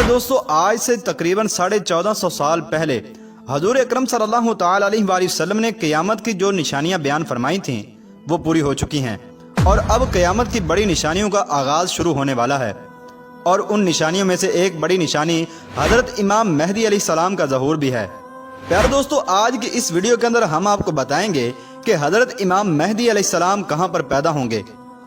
دوستو آج سے تقریباً 1450 سال پہلے حضور اکرم صلی اللہ تعالی علیہ وآلہ وسلم نے قیامت کی جو نشانیاں بیان فرمائی تھیں وہ پوری ہو چکی ہیں، اور اب قیامت کی بڑی نشانیوں کا آغاز شروع ہونے والا ہے۔ اور ان نشانیوں میں سے ایک بڑی نشانی حضرت امام مہدی علیہ السلام کا ظہور بھی ہے۔ پیارے دوستو، آج کی اس ویڈیو کے اندر ہم آپ کو بتائیں گے کہ حضرت امام مہدی علیہ السلام کہاں پر پیدا ہوں گے،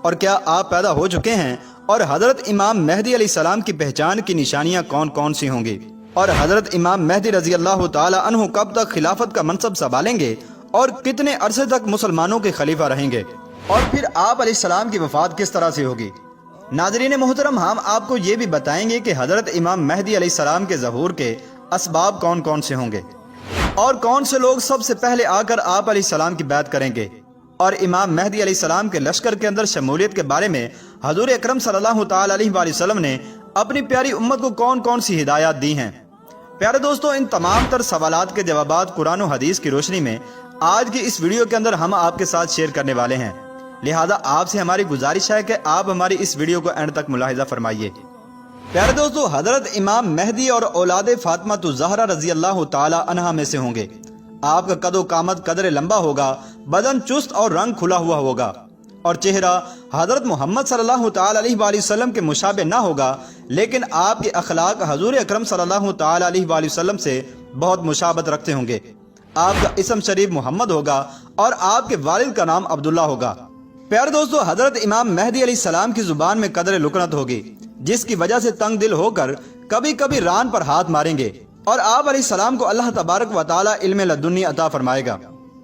اور کیا آپ پیدا ہو چکے ہیں، اور حضرت امام مہدی علیہ السلام کی پہچان کی نشانیاں کون کون سی ہوں گی، اور حضرت امام مہدی رضی اللہ تعالی عنہ کب تک خلافت کا منصب سنبھالیں گے اور کتنے عرصے تک مسلمانوں کے خلیفہ رہیں گے، اور پھر آپ علیہ السلام کی وفات کس طرح سے ہوگی۔ ناظرین محترم، ہم آپ کو یہ بھی بتائیں گے کہ حضرت امام مہدی علیہ السلام کے ظہور کے اسباب کون کون سے ہوں گے، اور کون سے لوگ سب سے پہلے آ کر آپ علیہ السلام کی بیعت کریں گے، اور امام مہدی علیہ السلام کے لشکر کے اندر شمولیت کے بارے میں حضور اکرم صلی اللہ تعالی علیہ وآلہ وسلم نے اپنی پیاری امت کو کون کون سی ہدایات دی ہیں۔ پیارے دوستو، ان تمام تر سوالات کے جوابات قرآن و حدیث کی روشنی میں آج کی اس ویڈیو کے اندر ہم آپ کے ساتھ شیئر کرنے والے ہیں، لہذا آپ سے ہماری گزارش ہے کہ آپ ہماری اس ویڈیو کو اینڈ تک ملاحظہ فرمائیے۔ پیارے دوستو، حضرت امام مہدی اور اولاد فاطمہ الزہرا رضی اللہ تعالی عنہا میں سے ہوں گے۔ آپ کا قد و قامت قدر لمبا ہوگا، بدن چست اور رنگ کھلا ہوا ہوگا، اور چہرہ حضرت محمد صلی اللہ تعالی علیہ وآلہ وسلم کے مشابہ نہ ہوگا، لیکن آپ کے اخلاق حضور اکرم صلی اللہ تعالی علیہ وآلہ وسلم سے بہت مشابہت رکھتے ہوں گے۔ آپ کا اسم شریف محمد ہوگا، اور آپ کے والد کا نام عبداللہ ہوگا۔ پیارے دوستو، حضرت امام مہدی علیہ السلام کی زبان میں قدر لکنت ہوگی، جس کی وجہ سے تنگ دل ہو کر کبھی کبھی ران پر ہاتھ ماریں گے، اور آپ علیہ السلام کو اللہ تبارک و تعالی علم لدنی عطا فرمائے گا۔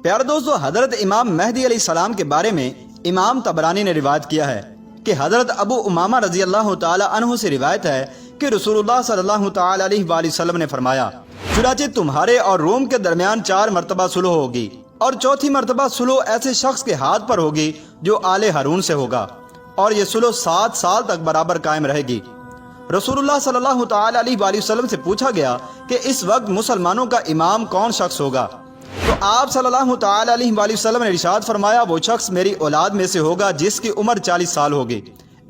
پیارے دوستو، حضرت امام مہدی علیہ السلام کے بارے میں امام طبرانی نے روایت کیا ہے کہ حضرت ابو امامہ رضی اللہ تعالی عنہ سے روایت ہے کہ رسول اللہ صلی اللہ تعالی علیہ وآلہ وسلم نے فرمایا، چنانچہ تمہارے اور روم کے درمیان 4 مرتبہ صلح ہوگی، اور چوتھی مرتبہ صلح ایسے شخص کے ہاتھ پر ہوگی جو آل ہارون سے ہوگا، اور یہ صلح 7 سال تک برابر قائم رہے گی۔ رسول اللہ صلی اللہ تعالی علیہ وآلہ وسلم سے پوچھا گیا کہ اس وقت مسلمانوں کا امام کون شخص ہوگا، تو آپ صلی اللہ تعالی علیہ وآلہ وسلم نے ارشاد فرمایا، وہ شخص میری اولاد میں سے ہوگا جس کی عمر 40 سال ہوگی،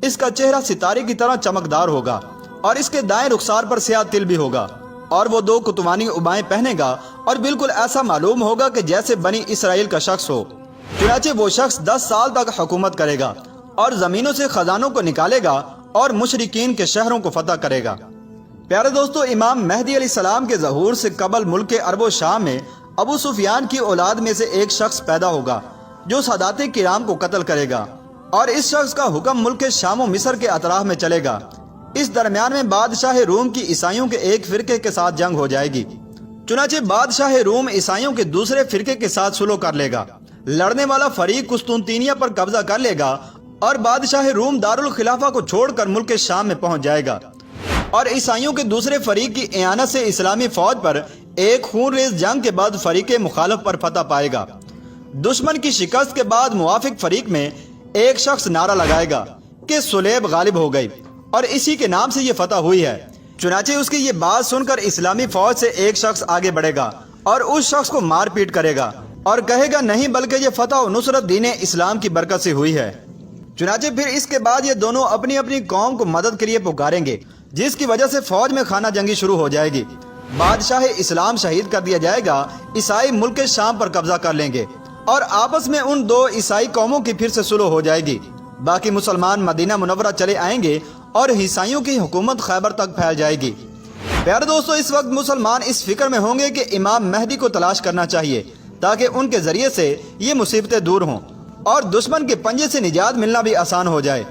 اس کا چہرہ ستارے کی طرح چمکدار ہوگا، اور اس کے دائیں رخسار پر سیاہ تل بھی ہوگا، اور وہ 2 کتوانی عبائیں پہنے گا، اور بالکل ایسا معلوم ہوگا کہ جیسے بنی اسرائیل کا شخص ہو۔ چنانچہ وہ شخص 10 سال تک حکومت کرے گا، اور زمینوں سے خزانوں کو نکالے گا، اور مشرکین کے شہروں کو فتح کرے گا۔ پیارے دوستو، امام مہدی علیہ السلام کے ظہور سے قبل ملک عرب و شام میں ابو سفیان کی اولاد میں سے ایک شخص پیدا ہوگا جو سادات کرام کو قتل کرے گا، اور اس شخص کا حکم ملک شام و مصر کے اطراف میں چلے گا۔ اس درمیان میں بادشاہ روم کی عیسائیوں کے ایک فرقے کے ساتھ جنگ ہو جائے گی، چنانچہ بادشاہ روم عیسائیوں کے دوسرے فرقے کے ساتھ صلح کر لے گا۔ لڑنے والا فریق قسطنطنیہ پر قبضہ کر لے گا، اور بادشاہ روم دارالخلافہ کو چھوڑ کر ملک شام میں پہنچ جائے گا، اور عیسائیوں کے دوسرے فریق کی اعانت سے اسلامی فوج پر ایک خون ریز جنگ کے بعد فریق مخالف پر فتح پائے گا۔ دشمن کی شکست کے بعد موافق فریق میں ایک شخص نعرہ لگائے گا کہ صلیب غالب ہو گئی، اور اسی کے نام سے یہ فتح ہوئی ہے۔ چنانچہ اس کی یہ بات سن کر اسلامی فوج سے ایک شخص آگے بڑھے گا، اور اس شخص کو مار پیٹ کرے گا، اور کہے گا نہیں بلکہ یہ فتح و نصرت دین اسلام کی برکت سے ہوئی ہے۔ چنانچہ پھر اس کے بعد یہ دونوں اپنی اپنی قوم کو مدد کے لیے پکاریں گے، جس کی وجہ سے فوج میں خانہ جنگی شروع ہو جائے گی۔ بادشاہ اسلام شہید کر دیا جائے گا، عیسائی ملک شام پر قبضہ کر لیں گے، اور آپس میں ان 2 عیسائی قوموں کی پھر سے صلح ہو جائے گی۔ باقی مسلمان مدینہ منورہ چلے آئیں گے، اور عیسائیوں کی حکومت خیبر تک پھیل جائے گی۔ پیارے دوستو، اس وقت مسلمان اس فکر میں ہوں گے کہ امام مہدی کو تلاش کرنا چاہیے، تاکہ ان کے ذریعے سے یہ مصیبتیں دور ہوں، اور دشمن کے پنجے سے نجات ملنا بھی آسان ہو جائے۔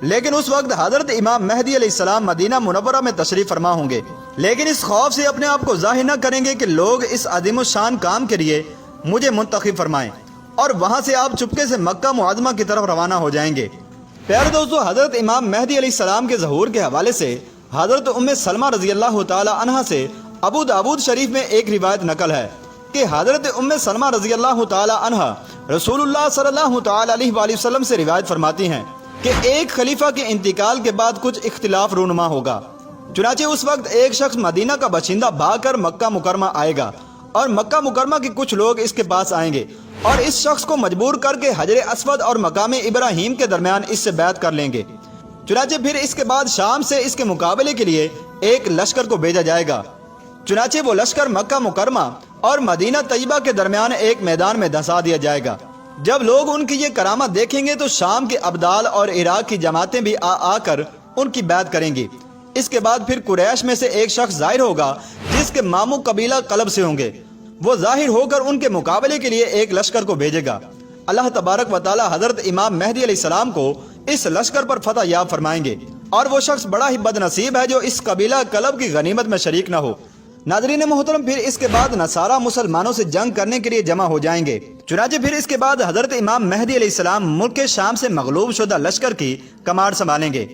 لیکن اس وقت حضرت امام مہدی علیہ السلام مدینہ منورہ میں تشریف فرما ہوں گے، لیکن اس خوف سے اپنے آپ کو ظاہر نہ کریں گے کہ لوگ اس عظیم الشان کام کے لیے مجھے منتخب فرمائیں، اور وہاں سے آپ چپکے سے مکہ معظمہ کی طرف روانہ ہو جائیں گے۔ پیارے دوستو، حضرت امام مہدی علیہ السلام کے ظہور کے حوالے سے حضرت ام سلمہ رضی اللہ تعالی عنہا سے ابو داود شریف میں ایک روایت نقل ہے کہ حضرت ام سلمہ رضی اللہ تعالی عنہا رسول اللہ صلی اللہ تعالی علیہ وآلہ وسلم سے روایت فرماتی ہیں کہ ایک خلیفہ کے انتقال کے بعد کچھ اختلاف رونما ہوگا، چنانچہ اس وقت ایک شخص مدینہ کا باشندہ بھاگ کر مکہ مکرمہ آئے گا، اور مکہ مکرمہ کے کچھ لوگ اس کے پاس آئیں گے، اور اس شخص کو مجبور کر کے حجر اسود اور مقام ابراہیم کے درمیان اس سے بیعت کر لیں گے۔ چنانچہ پھر اس کے بعد شام سے اس کے مقابلے کے لیے ایک لشکر کو بھیجا جائے گا۔ چنانچہ وہ لشکر مکہ مکرمہ اور مدینہ طیبہ کے درمیان ایک میدان میں دھسا دیا جائے گا۔ جب لوگ ان کی یہ کرامت دیکھیں گے تو شام کے ابدال اور عراق کی جماعتیں بھی آ کر ان کی بیعت کریں گی۔ اس کے بعد پھر قریش میں سے ایک شخص ظاہر ہوگا جس کے ماموں قبیلہ قلب سے ہوں گے، وہ ظاہر ہو کر ان کے مقابلے کے لیے ایک لشکر کو بھیجے گا۔ اللہ تبارک و تعالی حضرت امام مہدی علیہ السلام کو اس لشکر پر فتح یاب فرمائیں گے، اور وہ شخص بڑا ہی بد نصیب ہے جو اس قبیلہ قلب کی غنیمت میں شریک نہ ہو۔ ناظرین محترم، پھر اس کے بعد نصارہ مسلمانوں سے جنگ کرنے کے لیے جمع ہو جائیں گے۔ چنانچہ پھر اس کے بعد حضرت امام مہدی علیہ السلام ملک شام سے مغلوب شدہ لشکر کی کمانڈ سنبھالیں گے،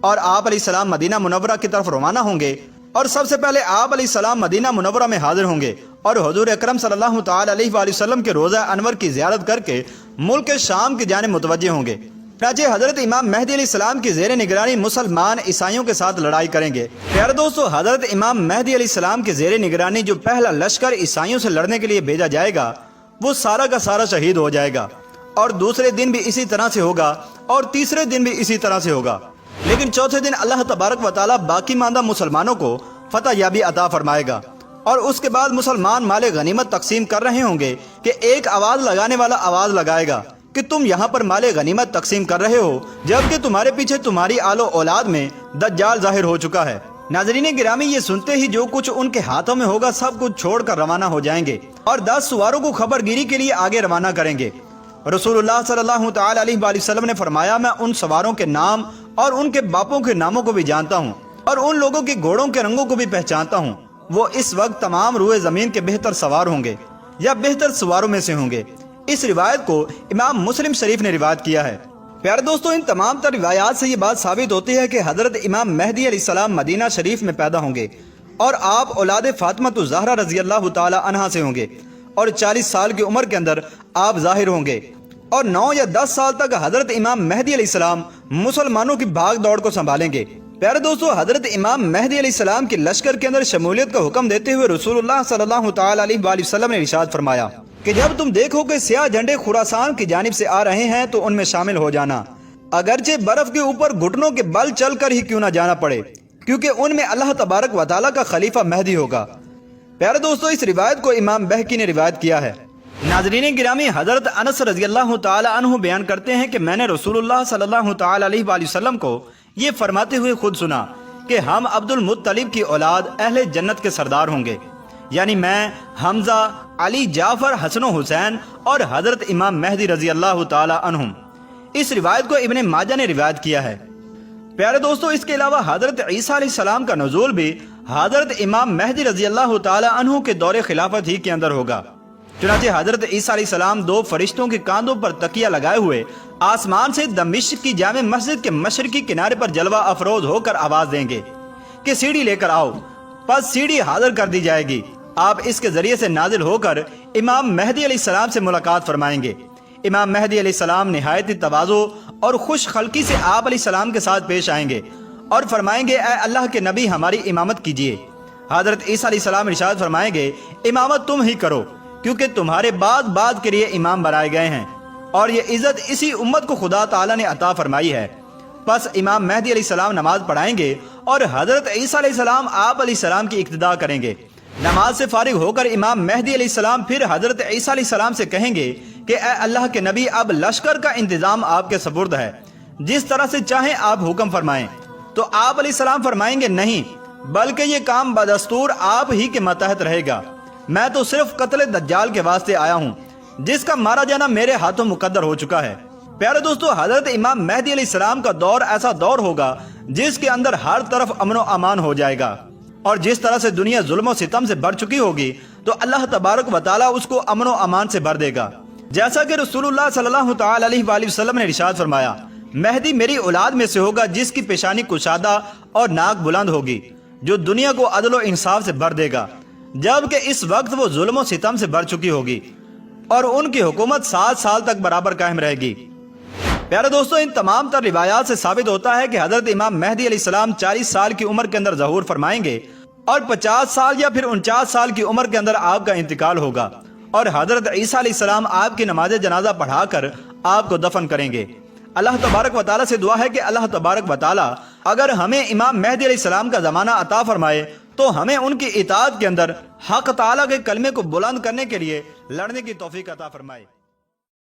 اور آپ علیہ السلام مدینہ منورہ کی طرف روانہ ہوں گے، اور سب سے پہلے آپ علیہ السلام مدینہ منورہ میں حاضر ہوں گے اور حضور اکرم صلی اللہ تعالی علیہ وآلہ وسلم کے روضہ انور کی زیارت کر کے ملک شام کی جانب متوجہ ہوں گے۔ چنانچہ حضرت امام مہدی علیہ السلام کی زیر نگرانی مسلمان عیسائیوں کے ساتھ لڑائی کریں گے۔ پیارے دوستو، حضرت امام مہدی علیہ السلام کی زیر نگرانی جو پہلا لشکر عیسائیوں سے لڑنے کے لیے بھیجا جائے گا وہ سارا کا سارا شہید ہو جائے گا، اور دوسرے دن بھی اسی طرح سے ہوگا، اور تیسرے دن بھی اسی طرح سے ہوگا، لیکن چوتھے دن اللہ تبارک و تعالی باقی ماندہ مسلمانوں کو فتح یابی عطا فرمائے گا، اور اس کے بعد مسلمان مال غنیمت تقسیم کر رہے ہوں گے کہ ایک آواز لگانے والا آواز لگائے گا کہ تم یہاں پر مال غنیمت تقسیم کر رہے ہو، جبکہ تمہارے پیچھے تمہاری آل و اولاد میں دجال ظاہر ہو چکا ہے۔ ناظرین گرامی، یہ سنتے ہی جو کچھ ان کے ہاتھوں میں ہوگا سب کچھ چھوڑ کر روانہ ہو جائیں گے اور 10 سواروں کو خبر گیری کے لیے آگے روانہ کریں گے۔ رسول اللہ صلی اللہ تعالی علیہ وآلہ وسلم نے فرمایا، میں ان سواروں کے نام اور ان کے باپوں کے ناموں کو بھی جانتا ہوں، اور ان لوگوں کے گھوڑوں کے رنگوں کو بھی پہچانتا ہوں، وہ اس وقت تمام روئے زمین کے بہتر سوار ہوں گے یا بہتر سواروں میں سے ہوں گے۔ اس روایت کو امام مسلم شریف نے روایت کیا ہے۔ پیارے دوستو، ان تمام تر روایات سے یہ بات ثابت ہوتی ہے کہ حضرت امام مہدی علیہ السلام مدینہ شریف میں پیدا ہوں گے، اور آپ اولاد فاطمہ الزہرا رضی اللہ تعالی عنہا سے ہوں گے، اور 40 سال کی عمر کے اندر آپ ظاہر ہوں گے، اور 9 یا 10 سال تک حضرت امام مہدی علیہ السلام مسلمانوں کی بھاگ دوڑ کو سنبھالیں گے۔ پیارے دوستو، حضرت امام مہدی علیہ السلام کی لشکر کے اندر شمولیت کا حکم دیتے ہوئے رسول اللہ صلی اللہ تعالی علیہ وآلہ وسلم نے ارشاد فرمایا کہ جب تم دیکھو کہ سیاہ جھنڈے خراسان کی جانب سے آ رہے ہیں تو ان میں شامل ہو جانا، اگرچہ برف کے اوپر گھٹنوں کے بل چل کر ہی کیوں نہ جانا پڑے، کیونکہ ان میں اللہ تبارک و تعالیٰ کا خلیفہ مہدی ہوگا۔ پیارے دوستو، اس روایت کو امام بہقی نے روایت کیا ہے۔ ناظرین گرامی، حضرت انس رضی اللہ تعالی عنہ بیان کرتے ہیں کہ میں نے رسول اللہ صلی اللہ تعالی علیہ وآلہ وسلم کو یہ فرماتے ہوئے خود سنا کہ ہم عبد المطلب کی اولاد اہل جنت کے سردار ہوں گے، یعنی میں، حمزہ، علی، جعفر، حسن و حسین اور حضرت امام مہدی رضی اللہ تعالی عنہم۔ اس روایت کو ابن ماجہ نے روایت کیا ہے۔ پیارے دوستو، اس کے علاوہ حضرت عیسیٰ علیہ السلام کا نزول بھی حضرت امام مہدی رضی اللہ تعالی عنہ کے دور خلافت ہی کے اندر ہوگا۔ چنانچہ حضرت عیسیٰ علیہ السلام 2 فرشتوں کے کاندھوں پر تکیہ لگائے ہوئے آسمان سے دمشق کی جامع مسجد کے مشرقی کنارے پر جلوہ افروز ہو کر آواز دیں گے کہ سیڑھی لے کر آؤ، پس سیڑھی حاضر کر دی جائے گی، آپ اس کے ذریعے سے نازل ہو کر امام مہدی علیہ السلام سے ملاقات فرمائیں گے۔ امام مہدی علیہ السلام نہایت تواضع اور خوش خلقی سے آپ علیہ السلام کے ساتھ پیش آئیں گے اور فرمائیں گے، اے اللہ کے نبی، ہماری امامت کیجیے۔ حضرت عیسیٰ علیہ السلام ارشاد فرمائیں گے، امامت تم ہی کرو، کیونکہ تمہارے بعد کے لیے امام بنائے گئے ہیں، اور یہ عزت اسی امت کو خدا تعالیٰ نے عطا فرمائی ہے۔ پس امام مہدی علیہ السلام نماز پڑھائیں گے اور حضرت عیسیٰ علیہ السلام آپ علیہ السلام کی اقتداء کریں گے۔ نماز سے فارغ ہو کر امام مہدی علیہ السلام پھر حضرت عیسیٰ علیہ السلام سے کہیں گے کہ اے اللہ کے نبی، اب لشکر کا انتظام آپ کے سپرد ہے، جس طرح سے چاہیں آپ حکم فرمائیں۔ تو آپ علیہ السلام فرمائیں گے، نہیں، بلکہ یہ کام بدستور آپ ہی کے ماتحت رہے گا، میں تو صرف قتل دجال کے واسطے آیا ہوں، جس کا مارا جانا میرے ہاتھوں مقدر ہو چکا ہے۔ پیارے دوستو، حضرت امام مہدی علیہ السلام کا دور ایسا دور ہوگا جس کے اندر ہر طرف امن و امان ہو جائے گا، اور جس طرح سے دنیا ظلم و ستم سے بھر چکی ہوگی تو اللہ تبارک و تعالیٰ اس کو امن و امان سے بھر دے گا۔ جیسا کہ رسول اللہ صلی اللہ تعالی علیہ وآلہ وسلم نے ارشاد فرمایا، مہدی میری اولاد میں سے ہوگا جس کی پیشانی کشادہ اور ناک بلند ہوگی، جو دنیا کو عدل و انصاف سے بھر دے گا، جبکہ اس وقت وہ ظلم و ستم سے بھر چکی ہوگی، اور ان کی حکومت 7 سال تک برابر قائم رہے گی۔ پیارے دوستو، ان تمام تر روایات سے ثابت ہوتا ہے کہ حضرت امام مہدی علیہ السلام 40 سال کی عمر کے اندر ظہور فرمائیں گے، اور 50 سال یا پھر 49 سال کی عمر کے اندر آپ کا انتقال ہوگا، اور حضرت عیسیٰ علیہ السلام آپ کی نماز جنازہ پڑھا کر آپ کو دفن کریں گے۔ اللہ تبارک و تعالیٰ سے دعا ہے کہ اللہ تبارک و تعالیٰ اگر ہمیں امام مہدی علیہ السلام کا زمانہ عطا فرمائے تو ہمیں ان کی اطاعت کے اندر حق تعالیٰ کے کلمے کو بلند کرنے کے لیے لڑنے کی توفیق عطا فرمائے۔